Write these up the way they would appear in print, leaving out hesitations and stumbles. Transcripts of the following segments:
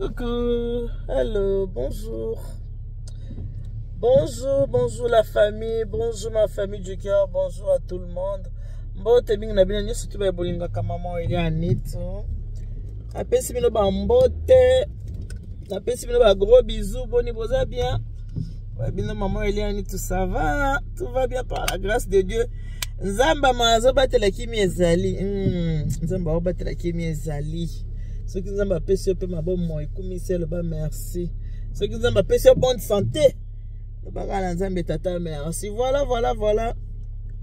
Coucou, hello, bonjour. Bonjour la famille, bonjour ma famille du cœur, bonjour à tout le monde. Mbote mingi na bino nyonso tuba bolinga ka maman Elianito. Apesi bino ba mbote. Apesi bino ba gros bisous, boni boza bien. Ouais, bino maman Elianito, ça va? Tout va bien par la grâce de Dieu. Nzamba mazo batela kimi ezali. Nzamba o batela kimi ezali. Ceux qui nous ont appelé sur ma bonne moi, commissaire, merci. Ceux qui nous ont appelé sur bonne santé, merci. Voilà.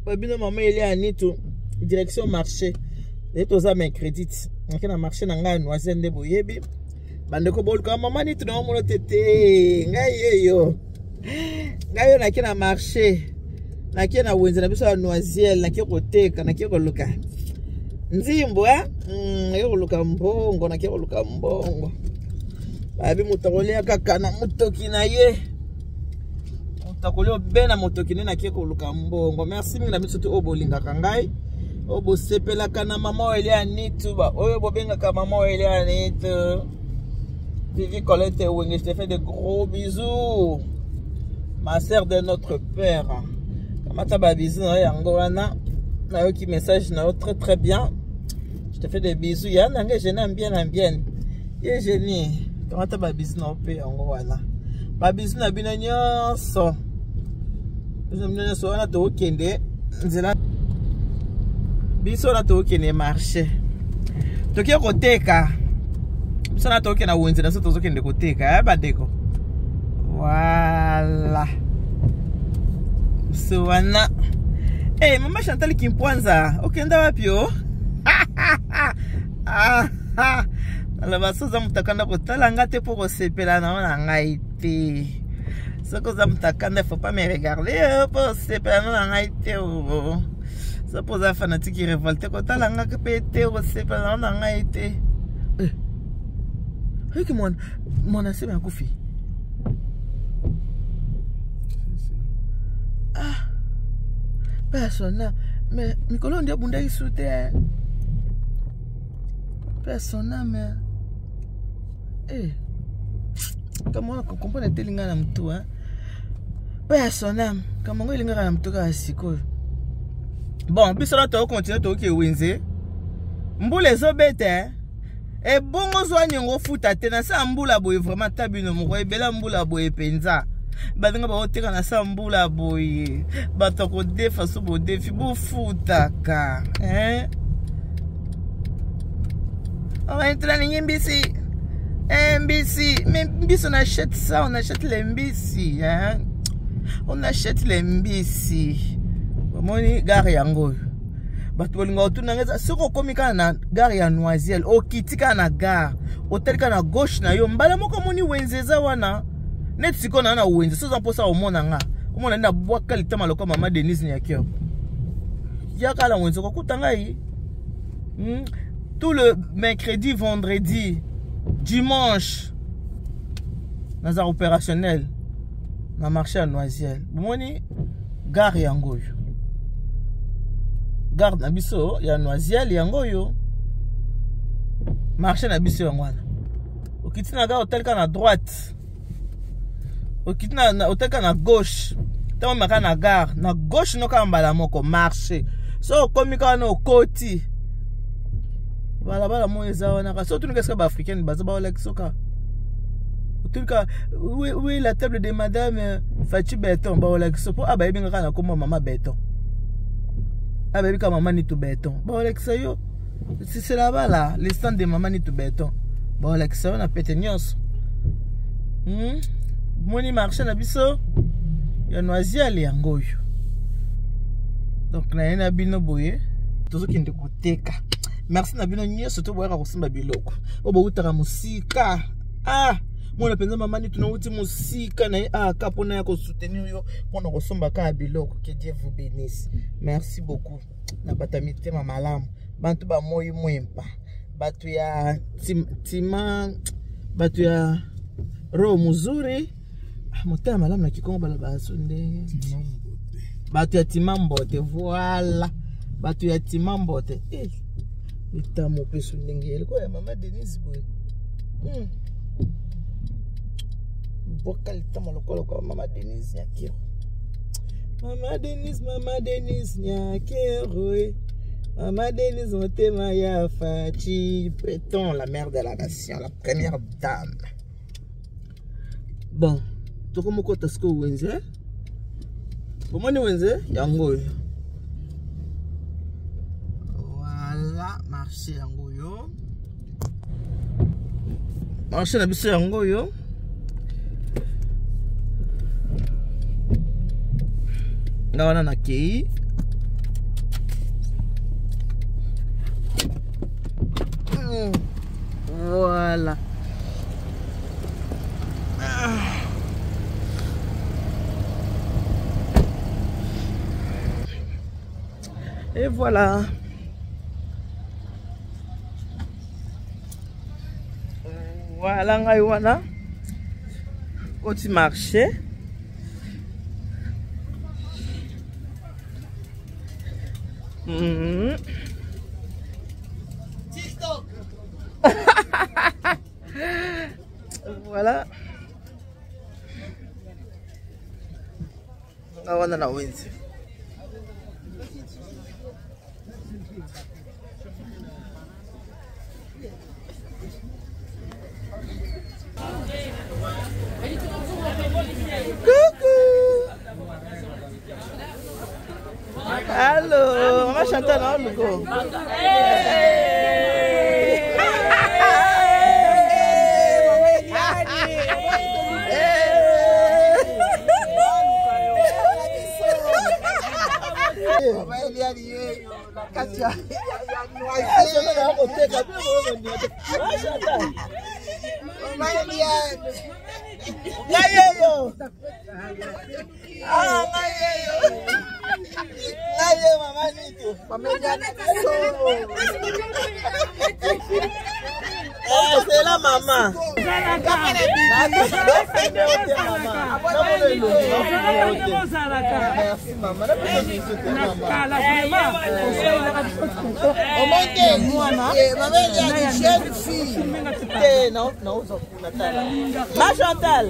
Babino maman Elianito, direction marché. Les tous à mes crédits. On a marché dans un noisette de boyebi. Bandeko bolka maman ni tu n'as pas tete. Ngayo. Ngayo na kina marché. Na kina wenze na biso ya noiselle, na kiko teka, na kiko luka. Nzimbo luka mbongo na kiko luka mbongo. Babi mutakolea kaka na mutoki na ye. Mutakolea bena mutoki na kiko luka mbongo. Merci mingi na biso tu obolinga kangai. Obo sepela kana mama Elianito ba. Oyo bobenga ka mama Elianito. Vivi Colette Wenge, je te fais de gros bisous. Ma sœur de notre père. Kamata ba bisous na yango wana. Na qui message na très bien. Je te fais des bisous. Ya nanga je n'aime bien. Ye génie. Comment ta ba bisous na pe yango wana. Ba bisous na bino nyonso. Bisous na nyonso wana to kende. Nzela. Bisous na to kende marché. Toki koteka. Bisous na to kende na wenze na so to kende koteka. Ba deko. Voilà. So wana. Hey, mama Chantal Kimpwanza, okenda wapi yo? La basoza mutakanda kotala ngate pour sepela na ngai te. Soko za mutakanda faut pas me regarder pour sepela na ngai te. Ça pose à fanatique révolté kotala ngaka pete pour sepela na ngai te. Hey que mon assez bien koufi. Personne, mais Nicolas on dit abunda isute. Personne, mais comment on comprend les telinga na mtu hein? Personne, comment on linga na mtu ka siko. Bon, biso la to continue to ke wenze. Mbule zo bete. E bongo zo nyongo futa te na sa mbula boye vraiment tabino mo ebela mbula boye penza. Badinga ba oteka na sambula boye batoko defa so bo defi bo futaka on va entrer dans MBC mais MBC on achète ça, on achète les MBC on achète les MBC moni gare yango bato bolinga otuna ngeza soko komika na gare ya Noiselle okitika na gare otelika na gauche na yo mbala moko moni wenzeza wana net siko na wenze so za posa omona nga omona nda bwaka litama lokwa mama Denise Nyakio yaka la wenze ko kutanga yi tout le mercredi, vendredi, dimanche naza opérationnel na marché à Noiselle bomoni gare yango yo gare na biso ya Noiselle yango yo marché na biso ngwana okitina ga hotel kana droite okitna oteka na gauche tamo maka na gare na gauche no kambala moko marché so komika no koti bala mo eza wana ka so tunika ska ba africaine baza ba like soka tunika oui la table de madame Fachi Beton ba like so po aba ebinga kana ko mama Beton aba ebika mama ni to Beton ba like ça yo c'est là-bas là le stand de maman ni to Beton ba like ça on a pété nyos moni marché na biso ya Noiselle yango yo donc na bino boye tozo kende koteka merci na bino nyeso to boyaka kosimba biloko obo utaka musika mona penza mama ni tunauti musika na kapona ya ko soutenir yo pona kosomba ka biloko que Dieu vous bénisse merci beaucoup na batamite malamu bantu ba moyi mwempa batu ya tima batu ya roho muzuri motema malamu na kikongo bala basunde batu ya timambote voilà batu ya timambote itamo pesu ndenge eliko ya mama Denise boy Pourquoi le temps le Maman Denise Nyakero. Maman Denise Nyakero. Maman Denise Motema ya Fachi. Péton, la mère de la nation, la première dame. Bon, tu comme quoi t'as ce que vous avez? Pour moi, vous avez yango. Voilà, marché yango yo. Marché na biso yango yo. Là on a kei. Voilà. Et voilà. Voilà, ngai wana. Petit marché. Voilà. Wana na wenzi. Allô, maman Chantal, on le go. C'est la maman. Merci maman. Ma Chantal.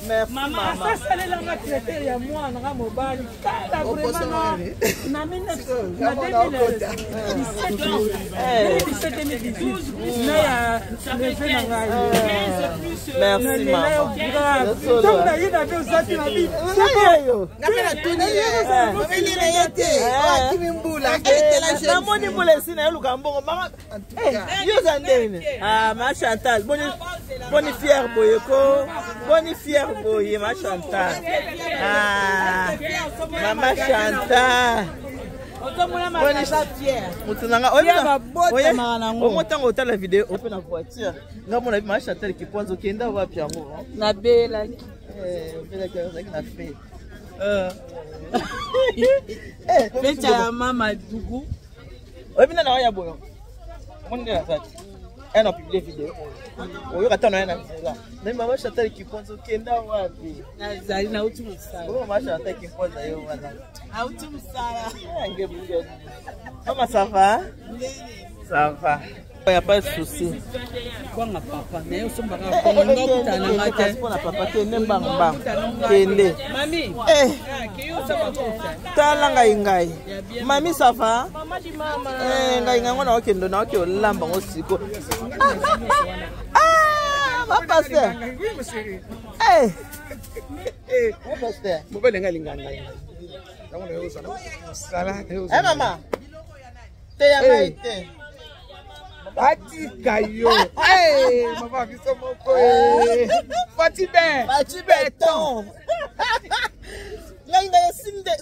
Merci maman. Ça c'est la traité ya moi na mobali. Kala vraiment na 2017 na ya levé na ngai. Merci maman. Donc na yina be usati na bi. Na mena tuni mobili na yete. Akimbula akitela je. Na moni mbula sina luka mbongo mama. Yo zandene. Ah ma Chantal, boni fier boyeko. Boni fier boye ma Chantal. Ah maman Chantal. Boni fier. Mutunanga oyo la vidéo open na voiture. Ngamona ma Chantal qui kwanza kenda wapi yango? Na bela. Bela ki na fait. Pecha ya mama dugu. Obina na ya boyo. Monde la fête. Elle a publié vidéo. Oyo katano yana nzela. Na mama Chantal qui kwanza kenda wapi? Na zali na utu musala. Oh mama Chantal qui kwanza yo wana. A utu musala. Ngebunge. Maman ça va? Ça va. Il n'y a pas de souci. Bonga papa, mais on va pas papa Kende. Mami. Talanga ingai. Mami ça va? Ngai ngona okendo na okyo lamba ngosiko. Ah, ma pasteur. Ma pasteur. Mobile ngai linganga. Maman. Te ya maite. Bati kayo. Maman biso moko. Bati beton. Ngai sinde.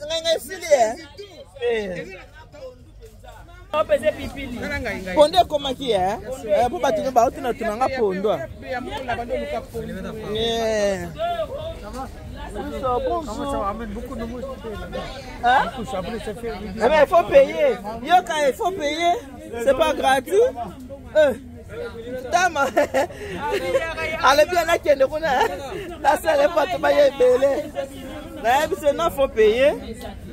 On pese pipili. Ponde koma ki pour batu ba otina tunanga pondo. Beaucoup de mouches. Il faut payer. Yoka, il faut payer. C'est pas gratuit. Dama. Allez bien là qui est là. La salle est pas trop belé. Là, il faut payer.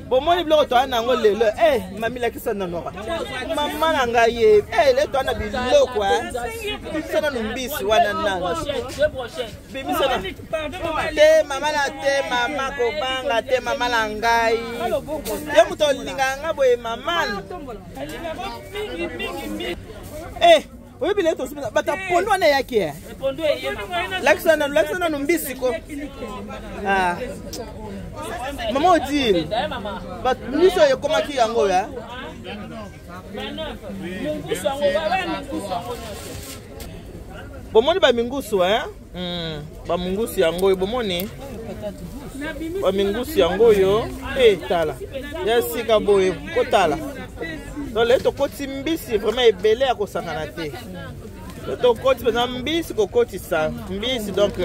Bon, moi, je suis en train de dire, eh, mamie, la question non. Maman, n'a pas eu. Eh, les toi, n'a pas eu quoi. Ça n'a pas eu. Voilà, Bibi, ça n'a pas eu. Te, maman, la te, maman, kobanga, te, maman, la ngai. Y'a mouton, l'inganga, boy, maman. Eh, oui, bien, tu sais, mais tu as pondu à yaki. L'accent non bisiko. Ah. Maman dit, but nous sommes comment qui yango ya? Bomoni ba mingusu ba mingusu yango bomoni. Ba mingusu yango yo, tala. Ya sika boye ko tala. Donc les to koti mbisi vraiment ebelé à kosangana te. To koti na mbisi ko koti sa. Mbisi donc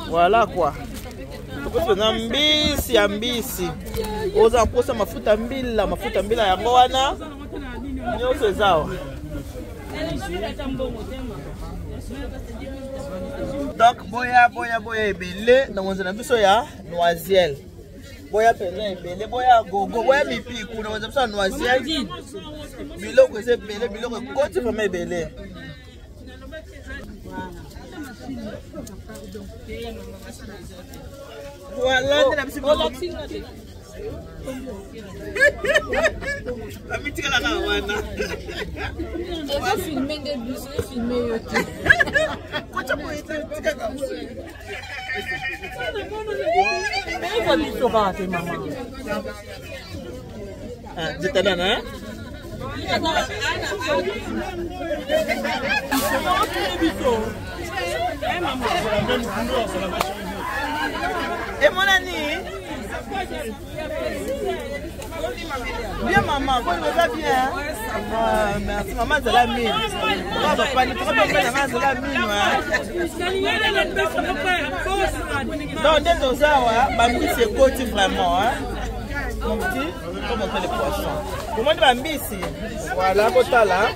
voilà quoi. Parce que mbisi ya mbisi oza kosa mafuta mbila yango wana nyonso ezawa. Donc boya ebele na monzana biso ya noisiel. Boya penza ebele boya gogo boya mipiku na monzana biso ya noisiel. Biloko ese ebele biloko koti vraiment ebele. Voilà, on a mis la mythique la caravane. On va filmer des bus, on va filmer tout. Mais on va tout rater, maman. Ah, je t'en donne, hein? Et mon ami, bien maman, vous allez bien? Merci maman, c'est la mine. Non, dès aux heures, Bambi c'est côté vraiment. Mon petit, comment on fait les poissons? Comment tu vas ici? Voilà, côté là.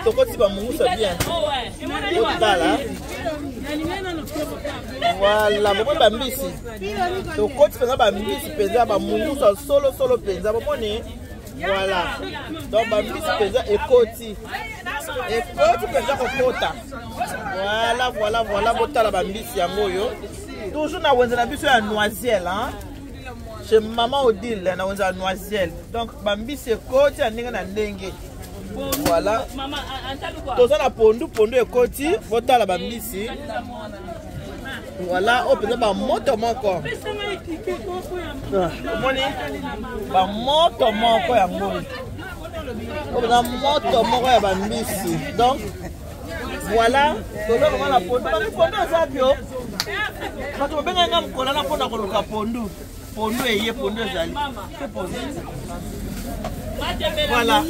Ton côté va mourir bien. Côté là. Voilà, bon Bambi ici. Ton côté va Bambi ici, pesa va mourir solo pesa. Bon voilà. Donc Bambi ici pesa et côté. Et côté pesa côté. Voilà, côté là Bambi ici en moyo. Toujours na wenzana biso ya noisiel hein. Chez maman Odile na wenzana noisiel. Donc Bambi c'est côté ya ndenge na ndenge. Voilà. Toza na pondu et côté, bota la Bambi ici. Voilà, on peut ba moto moko. Moni ba moto moko ya ngoi. On peut moto moko ya Bambi ici. Donc voilà, toza comment la pondu. Ba pondu ça bio. Quand on benga ngam kola na pona koluka pondu. Pondu eye pondu ezali. C'est pondu. Voilà.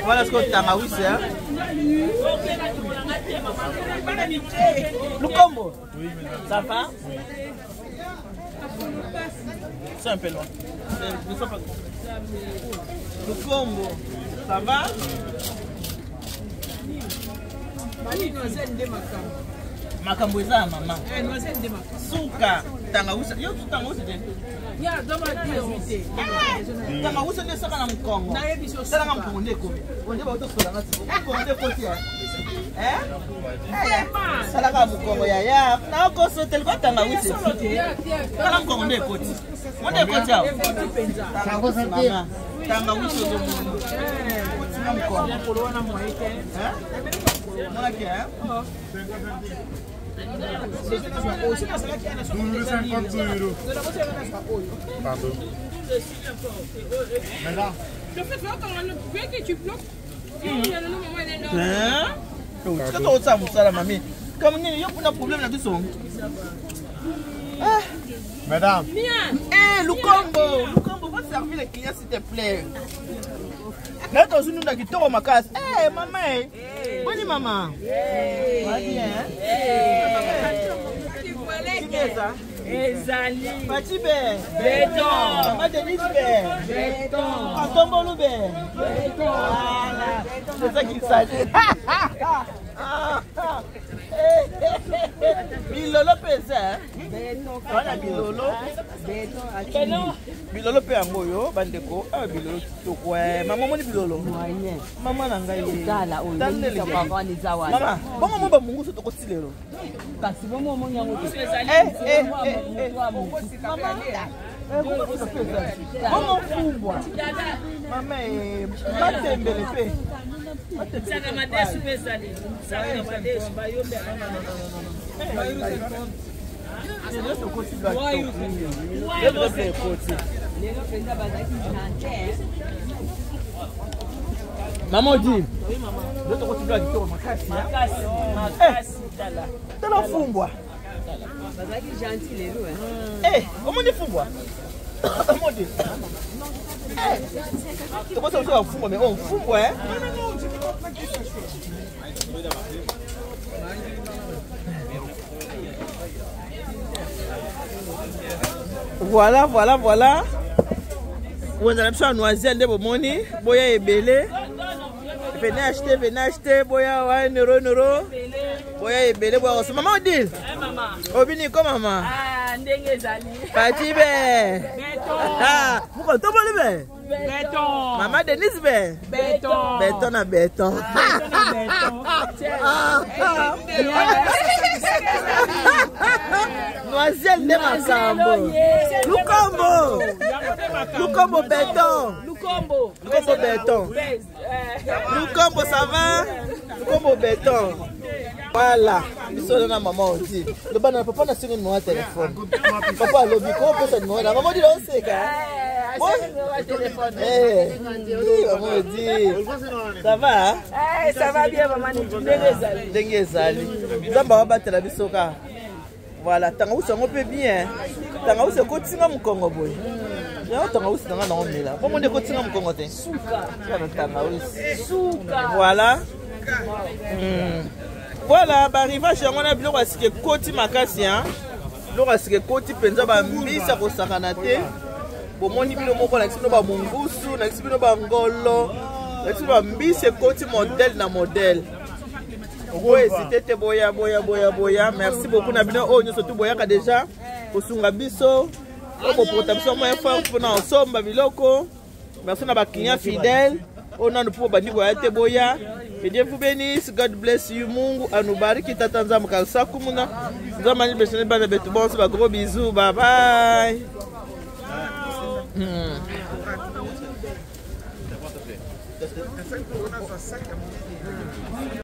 Voilà ce que tu as oui, c'est. Lukombo. Oui, ça va? C'est un peu loin. Lukombo. Ça va? Makambo eza mama. Suka. Tangawusa. Yo tangawusa de. Ya doma di. Tangawusa de saka na mkongo. Sala nga mkongo ndeko. Onde ba utosola ngati. Mkongo ndeko tia. Sala nga mkongo ya. Na ko so tel ko tangawusa. Sala mkongo ndeko tia. Onde ko tia. Tangawusa mama. Tangawusa do mundo. Sala mkongo. Polona moite. Mona que é? 50 euros. Pardon. Madame. Je peux faire quand on veut que tu bloques. Hein? Tu as ça, Moussa, mamie. Comme il y a un problème là-dessus. Madame. Eh, Lukombo, va servir les clients s'il te plaît. Là, dans une qui tombe ma casse. Eh, maman. Bonne maman. Va bien. Qui est ça? Ezali. Fatibé. Béton. Maman Denise Bé. Béton. Antombolo Bé. Béton. Voilà. C'est ça qu'il s'agit. Milolo pesa. wana bilolo bilolo mpe yango oyo bandeko awa bilolo kitoko mama omoni bilolo mama na ngai mama bongo mo bamunguso tokoti lelo kasi bomo omoni yango bongo fumbwa mama batembele mpe Maman dit, je te continue à dire makasi. Tala fumbwa. bazaki gentil lelo Eh, comment dit fumbwa? Comment dit? Tu vois ça on fumbwa mais on fumbwa hein? Voilà. Vous avez besoin de noisette de bomoni, boya ebele. Venez acheter, boya 1 euro. Boya ebele, boya. Maman Odile. Maman. Obini ko maman. Ah, ndenge zali. Pati be. Beton. Ah, pourquoi to boli be? Beton. Maman Denise be. Beton. Beton na beton. Noisette de makambo. Lukombo beton. Lukombo Beton. Lukombo ça va? Lukombo beton. Voilà. Biso na maman aussi. Le bana papa na singa no téléphone. Papa lobi ko pesa no na maman dit on sait ka. Eh. Maman dit. Ça va? Eh, ça va bien maman, Ndenge zali. Nzamba wa batela biso ka. Voilà, tanga uso ngo pe bien. Tanga uso ko tinga mukongo boy. Ya tanga uso tanga na omela. Bon monde ko tinga mukongo te. Suka. Tanga uso. Suka. Voilà. Voilà, ba arrivage yango na biloko asike koti makasi hein. Biloko asike koti penza ba mbisa ko sakana te. Bomoni bilo moko na kisino ba mungusu, na kisino ba ngolo. Na kisino ba mbise koti modèle na modèle. Oui, c'était boya. Merci beaucoup na bino o nyoso tu boyaka déjà. Kosunga biso. Oko protection mo effort pour na ensemble biloko. Merci na ba client fidèle. On a nous pour bandi boya te boya. Que Dieu vous bénisse. God bless you. Mungu anubariki tata nzambe kalsa kumuna. Nzamani besene bana betu bon ba gros bisous. Bye bye.